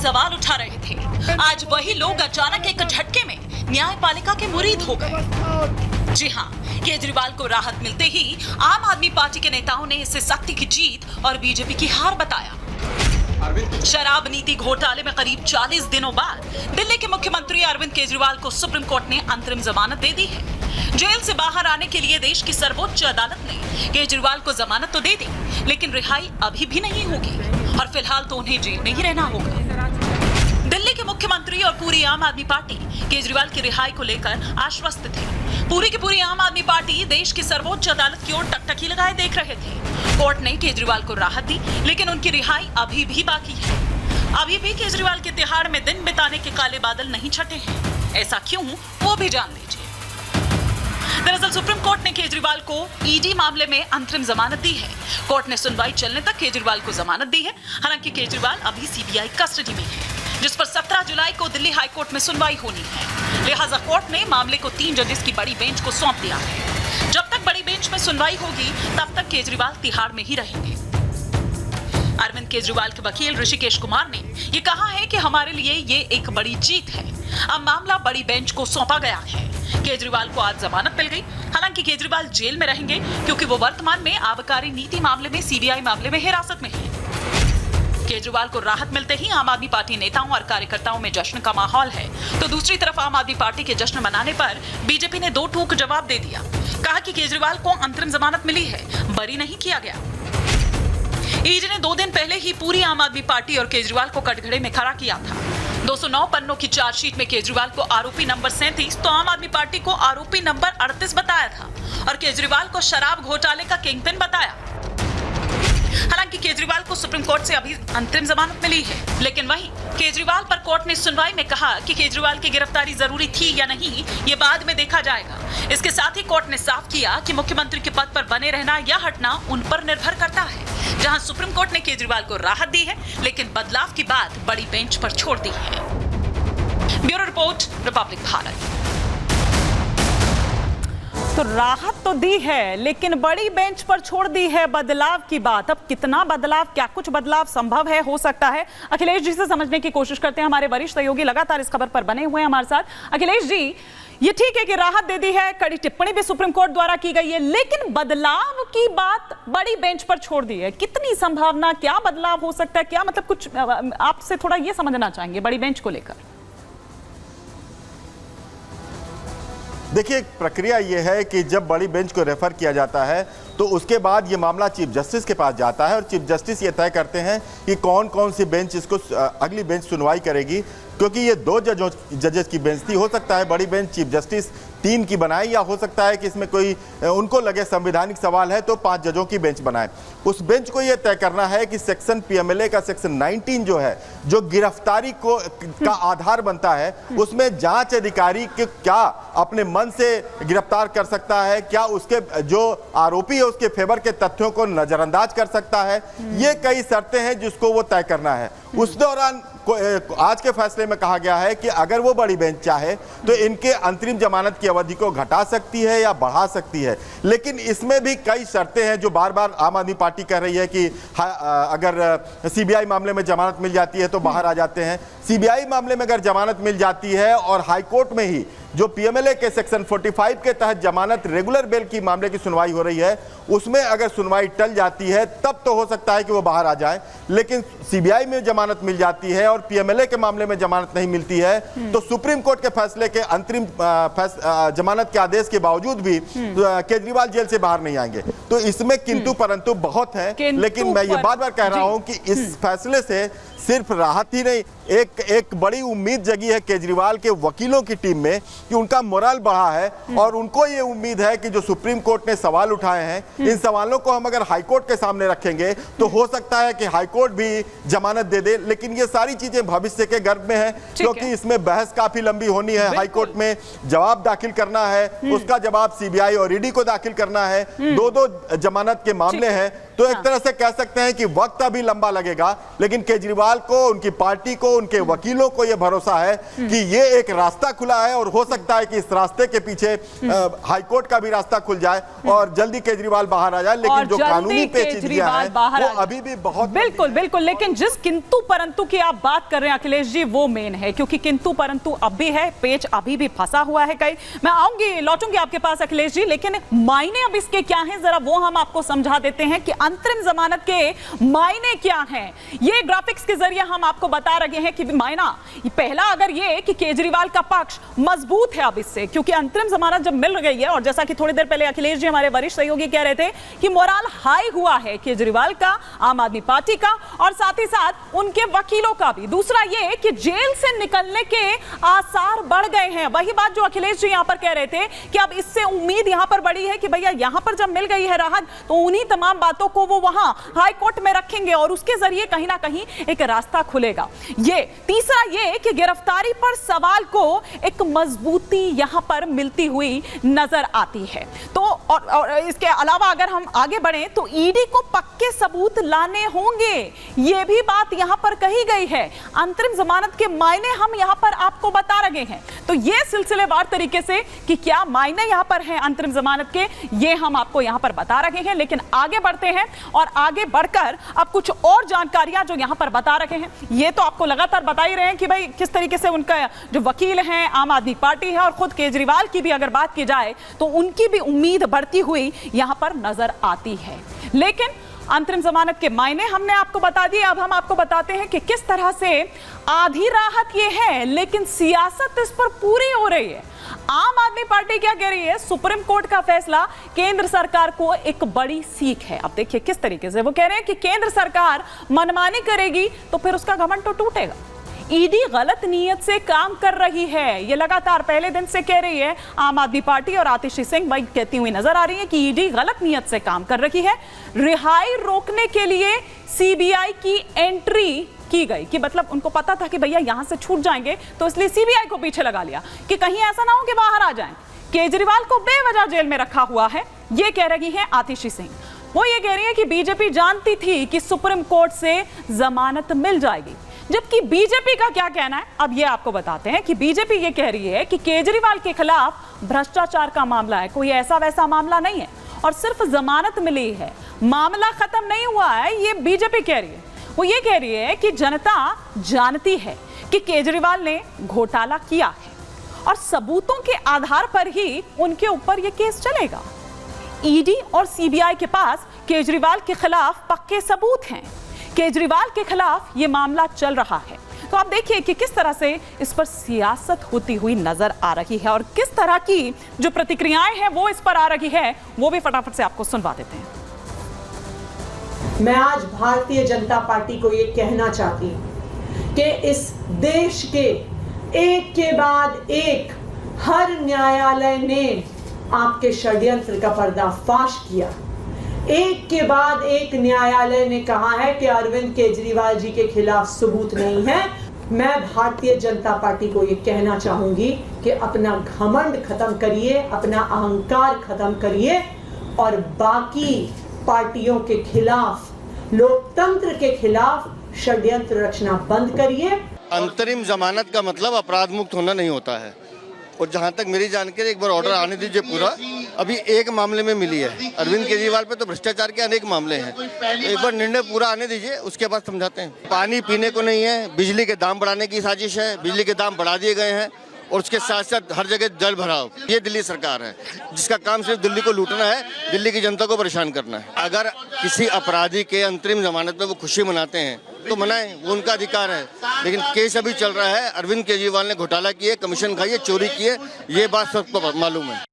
सवाल उठा रहे थे, आज वही लोग अचानक एक झटके में न्यायपालिका के मुरीद हो गए। जी हाँ, केजरीवाल को राहत मिलते ही आम आदमी पार्टी के नेताओं ने इसे सत्य की जीत और बीजेपी की हार बताया। शराब नीति घोटाले में करीब 40 दिनों बाद दिल्ली के मुख्यमंत्री अरविंद केजरीवाल को सुप्रीम कोर्ट ने अंतरिम जमानत दे दी है। जेल से बाहर आने के लिए देश की सर्वोच्च अदालत ने केजरीवाल को जमानत तो दे दी, लेकिन रिहाई अभी भी नहीं होगी और फिलहाल तो उन्हें जेल में ही रहना होगा। दिल्ली के मुख्यमंत्री और पूरी आम आदमी पार्टी केजरीवाल की रिहाई को लेकर आश्वस्त थे। पूरी की पूरी आम आदमी पार्टी देश की सर्वोच्च अदालत की ओर टकटकी लगाए देख रहे थे। कोर्ट ने केजरीवाल को राहत दी, लेकिन उनकी रिहाई अभी भी बाकी है। अभी भी केजरीवाल के तिहाड़ में दिन बिताने के काले बादल नहीं छटे हैं। ऐसा क्यों, वो भी जान लीजिए। दरअसल सुप्रीम कोर्ट ने केजरीवाल को ईडी मामले में अंतरिम जमानत दी है। कोर्ट ने सुनवाई चलने तक केजरीवाल को जमानत दी है। हालांकि केजरीवाल अभी सीबीआई कस्टडी में है, जिस पर 17 जुलाई को दिल्ली हाई कोर्ट में सुनवाई होनी है। लिहाजा कोर्ट ने मामले को 3 जजेस की बड़ी बेंच को सौंप दिया है। जब तक बड़ी बेंच में सुनवाई होगी, तब तक केजरीवाल तिहाड़ में ही रहेंगे। अरविंद केजरीवाल के वकील ऋषिकेश कुमार ने ये कहा है कि हमारे लिए ये एक बड़ी जीत है। अब मामला बड़ी बेंच को सौंपा गया है। केजरीवाल को आज जमानत मिल गई। हालांकि केजरीवाल जेल में रहेंगे, क्योंकि वो वर्तमान में आबकारी नीति मामले में सीबीआई मामले में हिरासत में है। केजरीवाल को राहत मिलते ही आम आदमी पार्टी नेताओं और कार्यकर्ताओं में जश्न का माहौल है, तो दूसरी तरफ आम आदमी पार्टी के जश्न मनाने पर बीजेपी ने 2 टूक जवाब दे दिया। कहा कि केजरीवाल को अंतरिम जमानत मिली है, बरी नहीं किया गया। ईडी ने 2 दिन पहले ही पूरी आम आदमी पार्टी और केजरीवाल को कटघरे में खड़ा किया था। 209 पन्नों की चार्जशीट में केजरीवाल को आरोपी नंबर 37 तो आम आदमी पार्टी को आरोपी नंबर 38 बताया था और केजरीवाल को शराब घोटाले का किंगपिन बताया। हालांकि केजरीवाल को सुप्रीम कोर्ट से अभी अंतरिम जमानत मिली है, लेकिन वहीं केजरीवाल पर कोर्ट ने सुनवाई में कहा कि केजरीवाल की गिरफ्तारी जरूरी थी या नहीं, ये बाद में देखा जाएगा। इसके साथ ही कोर्ट ने साफ किया कि मुख्यमंत्री के पद पर बने रहना या हटना उन पर निर्भर करता है। जहां सुप्रीम कोर्ट ने केजरीवाल को राहत दी है, लेकिन बदलाव की बात बड़ी बेंच पर छोड़ दी है। Bureau report, Republic Bharat. तो राहत तो दी है, लेकिन बड़ी बेंच पर छोड़ दी है बदलाव की बात। अब कितना बदलाव, क्या कुछ बदलाव संभव है, हो सकता है? अखिलेश जी से समझने की कोशिश करते हैं। हमारे वरिष्ठ सहयोगी लगातार इस खबर पर बने हुए हैं हमारे साथ। अखिलेश जी, ये ठीक है कि राहत दे दी है, कड़ी टिप्पणी भी सुप्रीम कोर्ट द्वारा की गई है, लेकिन बदलाव की बात बड़ी बेंच पर छोड़ दी है। कितनी संभावना, क्या बदलाव हो सकता है, क्या मतलब, कुछ आपसे थोड़ा ये समझना चाहेंगे बड़ी बेंच को लेकर। देखिए, प्रक्रिया ये है कि जब बड़ी बेंच को रेफर किया जाता है तो उसके बाद ये मामला चीफ जस्टिस के पास जाता है और चीफ जस्टिस ये तय करते हैं कि कौन कौन सी बेंच इसको अगली बेंच सुनवाई करेगी। क्योंकि ये 2 जजेस की बेंच थी, हो सकता है बड़ी बेंच चीफ जस्टिस 3 की बनाए, या हो सकता है कि इसमें कोई उनको लगे संवैधानिक सवाल है तो 5 जजों की बेंच बनाए। उस बेंच को ये तय करना है कि सेक्शन पीएमएलए का सेक्शन 19 जो है, जो गिरफ्तारी को का आधार बनता है, उसमें जांच अधिकारी के क्या अपने मन से गिरफ्तार कर सकता है, क्या उसके जो आरोपी है उसके फेवर के तथ्यों को नजरअंदाज कर सकता है। ये कई शर्तें हैं जिसको वो तय करना है। उस दौरान आज के फैसले में कहा गया है कि अगर वो बड़ी बेंच चाहे तो इनके अंतरिम जमानत की अवधि को घटा सकती है या बढ़ा सकती है। लेकिन इसमें भी कई शर्तें हैं जो बार बार आम आदमी पार्टी कह रही है कि अगर सीबीआई मामले में जमानत मिल जाती है तो बाहर आ जाते हैं। सीबीआई मामले में अगर जमानत मिल जाती है और हाईकोर्ट में ही जो पीएमएलए के सेक्शन 45 के तहत जमानत रेगुलर बेल की मामले की सुनवाई हो रही है, उसमें अगर सुनवाई टल जाती है तब तो हो सकता है कि वो बाहर आ जाए। लेकिन सीबीआई में जमानत मिल जाती है और पीएमएलए के मामले में जमानत नहीं मिलती है, तो सुप्रीम कोर्ट के फैसले के अंतरिम जमानत के आदेश के बावजूद भी केजरीवाल जेल से बाहर नहीं आएंगे। तो इसमें किंतु परंतु बहुत है। लेकिन मैं ये बार बार कह रहा हूं कि इस फैसले से सिर्फ राहत ही नहीं, एक बड़ी उम्मीद जगी है केजरीवाल के वकीलों की टीम में कि उनका मोरल बढ़ा है और उनको ये उम्मीद है कि जो सुप्रीम कोर्ट ने सवाल उठाए हैं, इन सवालों को हम अगर हाईकोर्ट के सामने रखेंगे तो हो सकता है कि हाईकोर्ट भी जमानत दे दे। लेकिन ये सारी चीजें भविष्य के गर्भ में है, क्योंकि इसमें बहस काफी लंबी होनी है। हाईकोर्ट में जवाब दाखिल करना है, उसका जवाब सीबीआई और ईडी को दाखिल करना है। 2-2 जमानत के मामले हैं, तो एक तरह से कह सकते हैं कि वक्त अभी लंबा लगेगा। लेकिन केजरीवाल को, उनकी पार्टी को, उनके वकीलों को यह भरोसा है कि ये एक रास्ता खुला है और हो सकता सकता है कि इस रास्ते के पीछे हाईकोर्ट का भी रास्ता खुल जाए और जल्दी केजरीवाल बाहर आ जाए, लेकिन जो कानूनी पेचीदगियां हैं वो अभी भी बहुत। बिल्कुल बिल्कुल, लेकिन जिस किंतु परंतु की आप बात कर रहे हैं अखिलेश जी, वो मेन है, क्योंकि किंतु परंतु अब भी है, पेच अभी भी फंसा हुआ है कहीं। मैं आऊंगी, लौटूंगी आपके पास अखिलेश जी, लेकिन मायने अब इसके क्या हैं जरा वो हम आपको समझा देते हैं कि अंतरिम जमानत के मायने क्या हैं। ये ग्राफिक्स के जरिए हम आपको बता रहे हैं कि मायना पहला अगर ये कि केजरीवाल का पक्ष मजबूत है अब इससे, क्योंकि अंतरिम जमानत जब मिल गई है, और जैसा कि थोड़ी देर पहले अखिलेश जी हमारे वरिष्ठ सहयोगी कह रहे थे कि मोराल हाई हुआ है केजरीवाल का, आम आदमी पार्टी का, और साथ ही साथ उनके वकीलों का भी। दूसरा ये कि जेल से निकलने के आसार बढ़ गए हैं। वही बात जो अखिलेश जी यहां पर कह रहे थे कि अब इससे उम्मीद यहां पर बढ़ी है कि भैया यहां पर जब मिल गई है राहत, तो उन्हीं तमाम बातों को वो वहां हाई कोर्ट में रखेंगे और उसके जरिए कहीं ना कहीं एक रास्ता खुलेगा। ये तीसरा ये कि गिरफ्तारी पर सवाल को एक मजबूती यहां पर मिलती हुई नजर आती है। तो और इसके अलावा अगर हम आगे बढ़ें तो ईडी को पक्के सबूत लाने होंगे, ये भी बात यहां पर कही गई है। अंतरिम जमानत के मायने हम यहां पर आपको बता रहे हैं, तो ये सिलसिलेवार तरीके से कि क्या मायने यहां पर हैं अंतरिम जमानत के, ये हम आपको यहां पर बता रहे हैं। लेकिन आगे बढ़ते हैं और आगे बढ़कर अब कुछ और जानकारियां जो यहां पर बता रहे हैं, ये तो आपको लगातार बता ही रहे हैं कि भाई किस तरीके से उनका जो वकील हैं आम आदमी पार्टी है, और खुद केजरीवाल की भी अगर बात की जाए तो उनकी भी उम्मीद बढ़ती हुई यहां पर नजर आती है। लेकिन अंतरिम जमानत के मायने हमने आपको बता दिए, अब हम आपको बताते हैं कि किस तरह से आधी राहत ये है, लेकिन सियासत इस पर पूरी हो रही है। आम आदमी पार्टी क्या कह रही है, सुप्रीम कोर्ट का फैसला केंद्र सरकार को एक बड़ी सीख है। अब देखिए किस तरीके से वो कह रहे हैं कि केंद्र सरकार मनमानी करेगी तो फिर उसका घमंड तो टूटेगा। ईडी गलत नीयत से काम कर रही है, ये लगातार पहले दिन से कह रही है आम आदमी पार्टी, और आतिशी सिंह भाई कहती हुई नजर आ रही है कि ईडी गलत नीयत से काम कर रही है। रिहाई रोकने के लिए सीबीआई की एंट्री की गई, कि मतलब उनको पता था कि भैया यहां से छूट जाएंगे, तो इसलिए सीबीआई को पीछे लगा लिया कि कहीं ऐसा ना हो कि बाहर आ जाएं। केजरीवाल को बेवजह जेल में रखा हुआ है, ये कह रही है आतिशी सिंह। वो ये कह रही है कि बीजेपी जानती थी कि सुप्रीम कोर्ट से जमानत मिल जाएगी, जबकि बीजेपी का क्या कहना है अब ये आपको बताते हैं कि बीजेपी ये कह रही है कि केजरीवाल के खिलाफ भ्रष्टाचार का मामला है, कोई ऐसा वैसा मामला नहीं है, और सिर्फ जमानत मिली है, मामला खत्म नहीं हुआ है, ये बीजेपी कह रही है। वो ये कह रही है कि जनता जानती है कि केजरीवाल ने घोटाला किया है और सबूतों के आधार पर ही उनके ऊपर यह केस चलेगा। ईडी और सीबीआई के पास केजरीवाल के खिलाफ पक्के सबूत हैं, केजरीवाल के खिलाफ यह मामला चल रहा है। तो आप देखिए कि किस तरह से इस पर सियासत होती हुई नजर आ रही है और किस तरह की जो प्रतिक्रियाएं हैं वो इस पर आ रही है, वो भी फटाफट से आपको सुनवा देते हैं। मैं आज भारतीय जनता पार्टी को ये कहना चाहती हूं कि इस देश के एक के बाद एक हर न्यायालय ने आपके षड्यंत्र का पर्दाफाश किया। एक के बाद एक न्यायालय ने कहा है कि अरविंद केजरीवाल जी के खिलाफ सबूत नहीं है। मैं भारतीय जनता पार्टी को ये कहना चाहूंगी कि अपना घमंड खत्म करिए, अपना अहंकार खत्म करिए और बाकी पार्टियों के खिलाफ, लोकतंत्र के खिलाफ षड्यंत्र रचना बंद करिए। अंतरिम जमानत का मतलब अपराध मुक्त होना नहीं होता है, और जहां तक मेरी जानकारी, एक बार ऑर्डर आने दीजिए पूरा, अभी एक मामले में मिली है। अरविंद केजरीवाल पे तो भ्रष्टाचार के अनेक मामले हैं, तो एक बार निर्णय पूरा आने दीजिए, उसके बाद समझाते हैं। पानी पीने को नहीं है, बिजली के दाम बढ़ाने की साजिश है, बिजली के दाम बढ़ा दिए गए हैं, और उसके साथ साथ हर जगह जल भराव। ये दिल्ली सरकार है जिसका काम सिर्फ दिल्ली को लूटना है, दिल्ली की जनता को परेशान करना है। अगर किसी अपराधी के अंतरिम जमानत में वो खुशी मनाते हैं तो मनाएं, वो उनका अधिकार है, लेकिन केस अभी चल रहा है। अरविंद केजरीवाल ने घोटाला किए, कमीशन खाई है, चोरी की है, ये बात सबको मालूम है।